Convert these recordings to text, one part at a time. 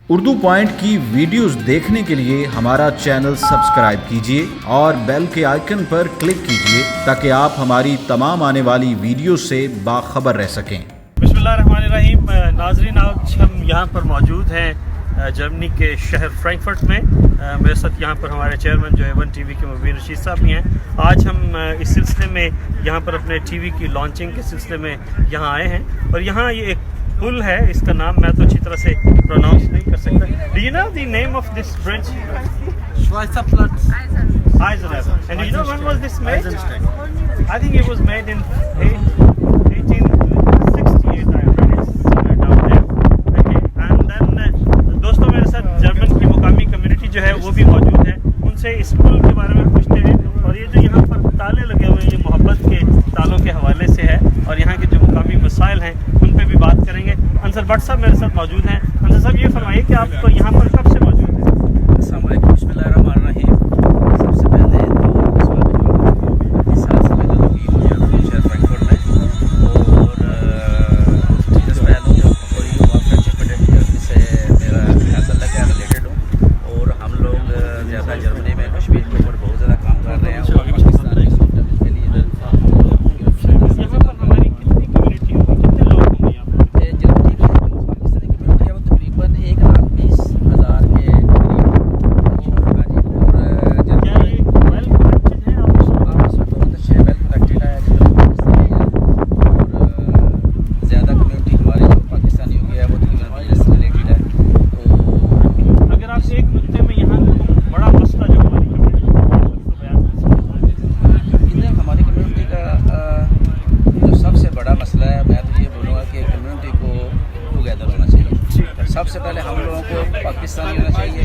Urdu point की videos देखने के लिए हमारा चैनल सब्सक्राइब कीजिए और बेल के आइकन पर क्लिक कीजिए ताकि आप हमारी तमाम आने वाली वीडियो से बाखबर रह सकें। बिस्मिल्लाहिर्रहमानिर्रहीम। नाज़रीन, आज हम यहाँ पर मौजूद हैं जर्मनी के शहर फ्रैंकफर्ट में। मेरे साथ यहाँ पर हमारे चेयरमैन जो A1 TV के मुबीन रशीद साहब भी हैं। आज हम इस सिलसिले में यहाँ पर अपने टीवी की लॉन्चिंग के सिलसिले में यहाँ आए हैं और यहाँ ये एक पुल है, इसका नाम मैं तो अच्छी तरह से प्रोनाउंस नहीं कर सकता। Do you know the name of this bridge? Schweizerplatz. Eisenach. And do you know when was this made? I think it was made in 1868. I read it somewhere down there. Okay. And then दोस्तों, मेरे साथ German की मुकामी community जो है वो भी मौजूद है। उनसे इस पुल के बारे में पूछते हैं और ये जो यहाँ पर ताले लगे हुए हैं ये मोहब्बत के तालों के हवाले से है और यहाँ के जो मुकामी मसाइल हैं उन पे भी बात करेंगे। अंसर भट्ट साहब मेरे साथ मौजूद हैं। अंसर साहब, ये फरमाइए कि आप यहाँ पर कब से मौजूद हैं? अस्सलाम वालेकुम, बिस्मिल्लाहिर्रहमानिर्रहीम। सबसे पहले तो इस बार जो 30 साल से मैं लगी हूँ यहाँ शहर फ्रैंकफर्ट में और जिस पहलू जो कोई फ्रेंडशिप से मेरा ताल्लुक है, रिलेटेड हूँ और हम लोग ज़्यादा जर्मनी में कश्मीर के ऊपर बहुत ज़्यादा काम कर रहे हैं और पाकिस्तान की सॉफ्टवेयर के लिए सबसे पहले हम लोगों को पाकिस्तानी होना चाहिए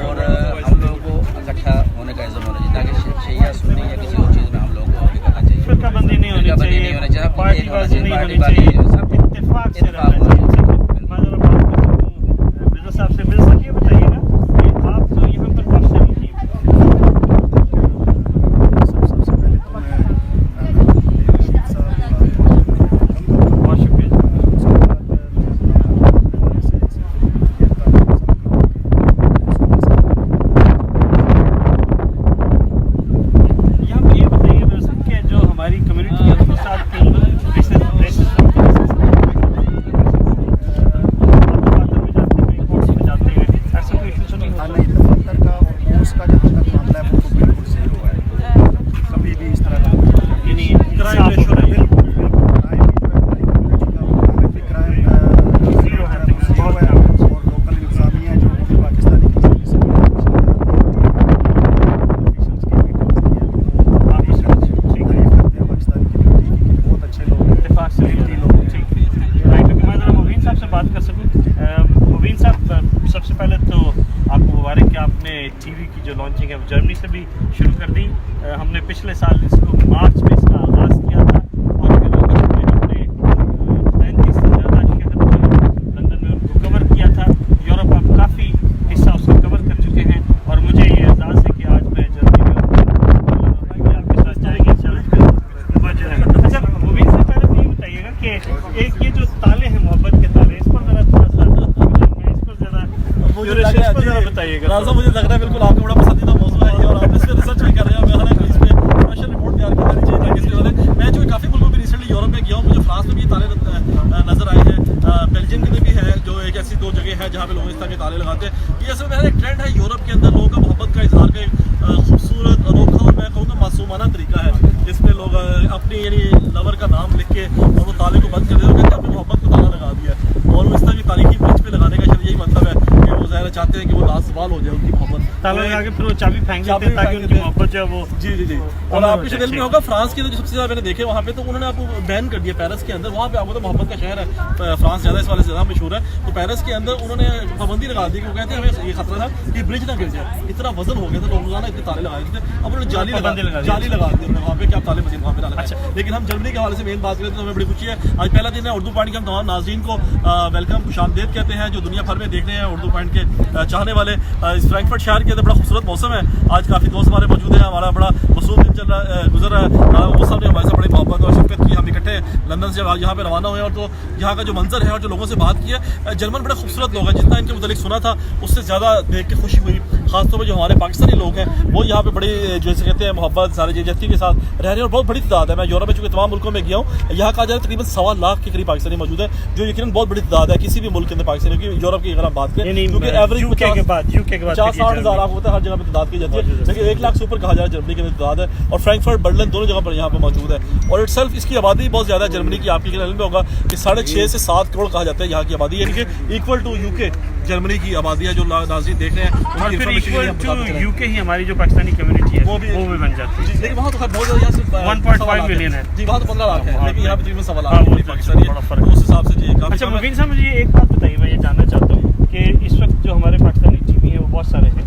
और हम लोगों को इकट्ठा होने का इज़्ज़त होना चाहिए ताकि शिया सुन्नी या किसी और चीज़ में हम लोगों को आगे करना चाहिए। फिरकाबंदी नहीं होनी चाहिए, पार्टीबाजी नहीं होनी चाहिए, सब इत्तेफाक से रहना चाहिए। मैं ज़रा बात करता हूँ मिर्ज़ा साहब से। मिर्ज़ा साहब, ये बताइएगा कि आप जो यहाँ पर कब से हैं? सबसे पहले तो मैं बहुत शुक्रिया। सबसे पहले तो आपको मुबारक कि आपने टीवी की जो लॉन्चिंग है वो जर्मनी से भी शुरू कर दी। हमने पिछले साल इसको मार्च में इसका आगाज़ किया था और फिर हमने 35 से ज़्यादा शहर लंदन में उनको कवर किया था। यूरोप आप काफ़ी हिस्सा उसका कवर कर चुके हैं और मुझे ये एहसास है कि आज मैं जर्मनी में आपके साथ जाएंगे। अच्छा, मुबीन से पहले तो ये बताइएगा कि एक ये जो ताले हैं मोहब्बत के ताले, इस पर ज़रा थोड़ा सा बताइएगा। मुझे लग रहा है बिल्कुल आपका बड़ा पसंदीदा मौजूद है और आप इस पर रिसर्च भी कर रहे हैं। मैं इस पर स्पेशल रिपोर्ट तैयार की जानी चाहिए ताकि इसके बारे में मैं जो काफ़ी मुल्कों में रिसेंटली यूरोप में गया हूँ, मुझे फ्रांस में भी ताले नजर आए हैं, बेल्जियम में भी है जो एक ऐसी दो जगह है जहाँ पे लोग इस तरह के ताले लगाते हैं। ये असल में एक ट्रेंड है यूरोप के अंदर, लोगों का मोहब्बत का इजहार का खूबसूरत अनोखा और मैं कहूँगा मासूमाना तरीका है जिसमें लोग अपनी यानी लवर का नाम लिख के और वो ताले को बंद कर देते हैं, कहते हैं अपनी मोहब्बत को ताला लगा दिया और इस तरह की तारीखी ब्रिज पे लगाने का शायद यही मतलब है कि वो ज़ाहिर चाहते हैं कि वो लाजवाल हो जाए उनकी मोहब्बत। ताला लगा के फिर वो चाबी फेंक देते हैं ताकि उनकी मोहब्बत जो है वो जी और आपके शहर में होगा फ्रांस के अंदर जो सबसे ज़्यादा मैंने देखे वहाँ पे तो उन्होंने आपको बैन कर दिया पेरिस के अंदर। वहाँ पे आपको तो मोहब्बत का शहर है, फ्रांस ज़्यादा इस वाले से ज़्यादा मशहूर है, तो पेरिस के अंदर उन्होंने पाबंदी लगा दी कि वो कहते हैं हमें ये खतरा था कि ब्रिज ना गिर जाए, इतना वजन हो गया था, लोग रोजाना इतने ताले लगा देते। अब उन्होंने जाली लगा दी वहाँ पे क्या ताले मजीद वहाँ पे डाला। लेकिन हम जर्मनी के हवाले से मेन बात करें तो हमें बड़ी खुशी है, आज पहला दिन है उर्दू पॉइंट के हम तमाम नाज़रीन को वेलकम खुशामदीद कहते हैं जो दुनिया भर में देख रहे हैं उर्दू पॉइंट के चाहने वाले इस फ्रैंकफर्ट शहर के अंदर बड़ा खूबसूरत मौसम है। आज काफ़ी दोस्त हमारे मौजूद हैं, हमारा बड़ा मसरूफ दिन चल रहा है, गुजर रहा है। वो सब ने हमारे साथ बड़ी मोहब्बत और शफकत की, हम इकट्ठे लंदन से यहाँ पे रवाना हुए और तो यहाँ का जो मंजर है और जो लोगों से बात की है, जर्मन बड़े खूबसूरत लोग हैं। जितना इनके मुतालिक सुना था उससे ज़्यादा देख के खुशी हुई। खासतौर पर जो हमारे पाकिस्तानी लोग हैं वो यहाँ पे बड़ी जैसे कहते हैं मोहब्बत सारे जस्ती के साथ रह रहे हैं और बहुत बड़ी तादाद है। मैं यूरोप में चूँकि तमाम मुल्कों में गया हूँ, यहाँ का जाए तकरीबन 1.25 लाख के करीब पाकिस्तानी मौजूद है, जो यकीनन बहुत बड़ी तादाद है किसी भी मुल्क के अंदर पाकिस्तानी की। यूरोप की अगर हम बात करें क्योंकि एवरेज 50-60 हज़ार आप होता है हर जगह पर तादाद की जाती है, लेकिन 1 लाख से ऊपर कहा जाए जर्मनी के अंदर तादाद है। और फ्रैंकफर्ट बर्लिन दोनों जगह पर यहाँ पर मौजूद है और इटसेल्फ इसकी आबादी बहुत ज़्यादा है। जर्मनी की आपकी में होगा कि 6.5 से 7 करोड़ कहा जाता है यहाँ की आबादी, यानी कि इक्वल टू यूके जर्मनी की आबादी है। जो नाज़रीन देख रहे हैं और फिर इक्वल टू यूके ही हमारी जो पाकिस्तानी कम्युनिटी है वो भी बन जाती है। लेकिन वहाँ तो खैर बहुत ज़्यादा, 1.5 मिलियन है जी, वहाँ तो 15 लाख है, लेकिन यहाँ पे तकरीबन 1.25 हाँ, लाख पाकिस्तानी बड़ा है, फर्क तो उस हिसाब से जी काफी अच्छा कम है। मुबीन साहब, मुझे एक बात बताइए, मैं ये जानना चाहता हूँ कि इस वक्त जो हमारे पाकिस्तानी टीवी है वो बहुत सारे हैं,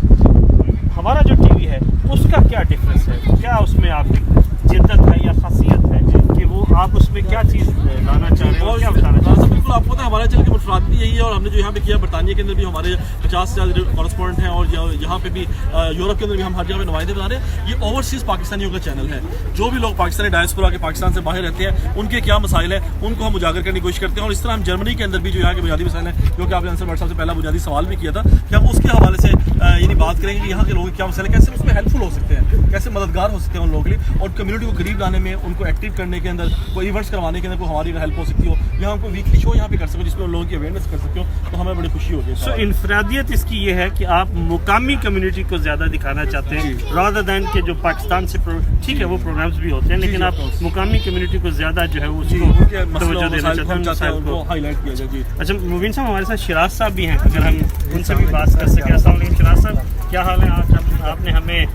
हमारा जो टीवी है उसका क्या डिफरेंस है? क्या उसमें आपकी जिद्दत है या खासियत है कि वो आप उसमें क्या चीज़ लाना चाह रहे हैं और क्या बताना चाह रहे हैं? बिल्कुल, आपको पता है हमारे चैनल की मुफरादी यही है और हमने जो यहाँ पे किया बरतानिया के अंदर भी हमारे 50 से ज़्यादा कॉरेस्पॉन्डेंट हैं और यहाँ पे भी यूरोप के अंदर भी हम हर जगह पे नुमाइंदे बना रहे हैं। ये ओवरसीज़ पाकिस्तानियों का चैनल है। जो भी लोग पाकिस्तानी डायस्पोरा के पाकिस्तान से बाहर रहते हैं उनके क्या मसाइल हैं उनको हम उजागर करने की कोशिश करते हैं। और इस तरह हम जर्मनी के अंदर भी जो यहाँ के बुनियादी मसाइल हैं, क्योंकि आपने आंसर व्हाट्सएप से पहला बुनियादी सवाल भी किया था कि हम उसके हवाले से यानी बात करेंगे कि यहाँ के लोगों के क्या मसाइल हैं, कैसे उसमें हेल्पफुल हो सकते हैं, कैसे मददगार हो सकते हैं उन लोगों के लिए, और कम्युनिटी को करीब लाने में, उनको एक्टिव करने के अंदर, कोई इवेंट्स करवाने के अंदर कोई हमारी हेल्प हो सकती हो, या हमको वीकली शो यहाँ पे कर सको जिसमें उन लोगों की अवेयरनेस कर सकते हो, तो हमें बड़ी खुशी होगी। सो इनफरादियत इसकी ये है कि आप मुकामी कम्युनिटी को ज़्यादा दिखाना चाहते हैं रादर दैन के जो पाकिस्तान से ठीक है वो प्रोग्राम्स भी होते हैं, लेकिन आप मुकामी कम्युनिटी को ज़्यादा जो है उसको तवज्जो देना चाहते हैं, उनको हाईलाइट किया जाए। अच्छा मुबीन साहब, हमारे साथ शिराज साहब भी हैं, अगर हम उनसे भी बात कर सकें। अस्सलाम वालेकुम शिराज साहब, क्या हाल है? आज आपने हमें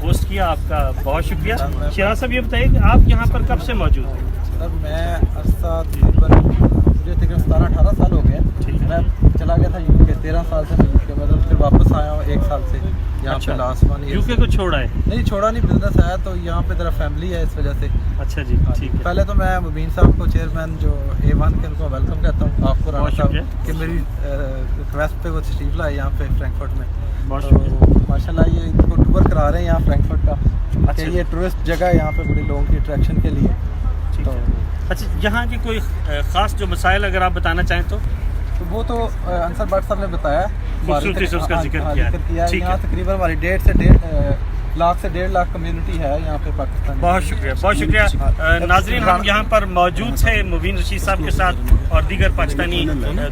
होस्ट किया, आपका बहुत शुक्रिया। शिराज साहब ये बताइए कि आप यहाँ पर कब से मौजूद हैं? सर मैं अरसा तकरीबन 17-18 साल हो गए। मैं चला गया था यूके 13 साल से, मैं यूके मतलब फिर वापस आया हूँ 1 साल से यहाँ अच्छा, पे लास्ट वन ईयर। यूके को छोड़ा है? नहीं छोड़ा नहीं, बिजनेस आया तो यहाँ पे जरा फैमिली है इस वजह से। अच्छा जी, ठीक है। पहले तो मैं मुबीन साहब को चेयरमैन जो A1 के उनको वेलकम कहता हूँ, आपको राना साहब कि मेरी रिक्वेस्ट पे वो तशरीफ लाए यहाँ पे फ्रैंकफर्ट में। तो माशाल्लाह ये इनको टूर करा रहे हैं यहाँ फ्रैंकफर्ट का, अच्छा। ये टूरिस्ट जगह है यहाँ पे बड़े लोगों की अट्रैक्शन के लिए। तो अच्छा, यहाँ की कोई ख़ास जो मसाइल अगर आप बताना चाहें तो वो तो अंसर भट्ट साहब ने बताया, खूबसूरती से उसका जिक्र किया है। यहाँ तकरीबन हमारी 1.5 से 1.5 लाख से 1.5 लाख कम्युनिटी है यहाँ पे पाकिस्तान। बहुत शुक्रिया, बहुत शुक्रिया। नाजरीन, हम यहाँ पर मौजूद थे मुबीन रशीद साहब के साथ और दीगर पाकिस्तानी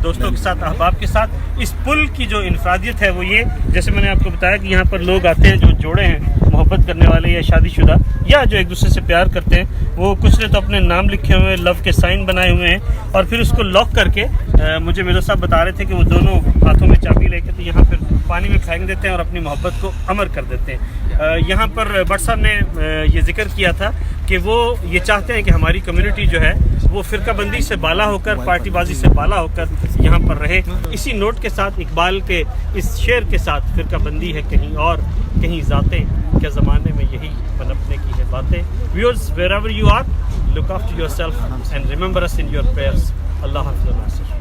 दोस्तों के साथ, अहबाब के साथ। इस पुल की जो इनफरादियत है वो ये, जैसे मैंने आपको बताया कि यहाँ पर लोग आते हैं जो जोड़े हैं मोहब्बत करने वाले या शादीशुदा या जो एक दूसरे से प्यार करते हैं, वो कुछ ने तो अपने नाम लिखे हुए हैं, लव के साइन बनाए हुए हैं और फिर उसको लॉक करके मुझे मेरे साहब बता रहे थे कि वो दोनों हाथों में चाबी लेके तो यहाँ फिर पानी में फेंक देते हैं और अपनी मोहब्बत को अमर कर देते हैं। यहाँ पर भट्ट साहब ने ये जिक्र किया था कि वो ये चाहते हैं कि हमारी कम्युनिटी जो है वो फ़िरकाबंदी से बाला होकर, पार्टीबाजी से बाला होकर यहाँ पर रहे। इसी नोट के साथ, इकबाल के इस शेर के साथ, फ़िरकाबंदी है कहीं और कहीं ज़ातें, क्या ज़माने में यही पनपने की है बातें। Viewers, wherever you are, look after yourself and remember us in your prayers. अल्लाह हाफ़िज़।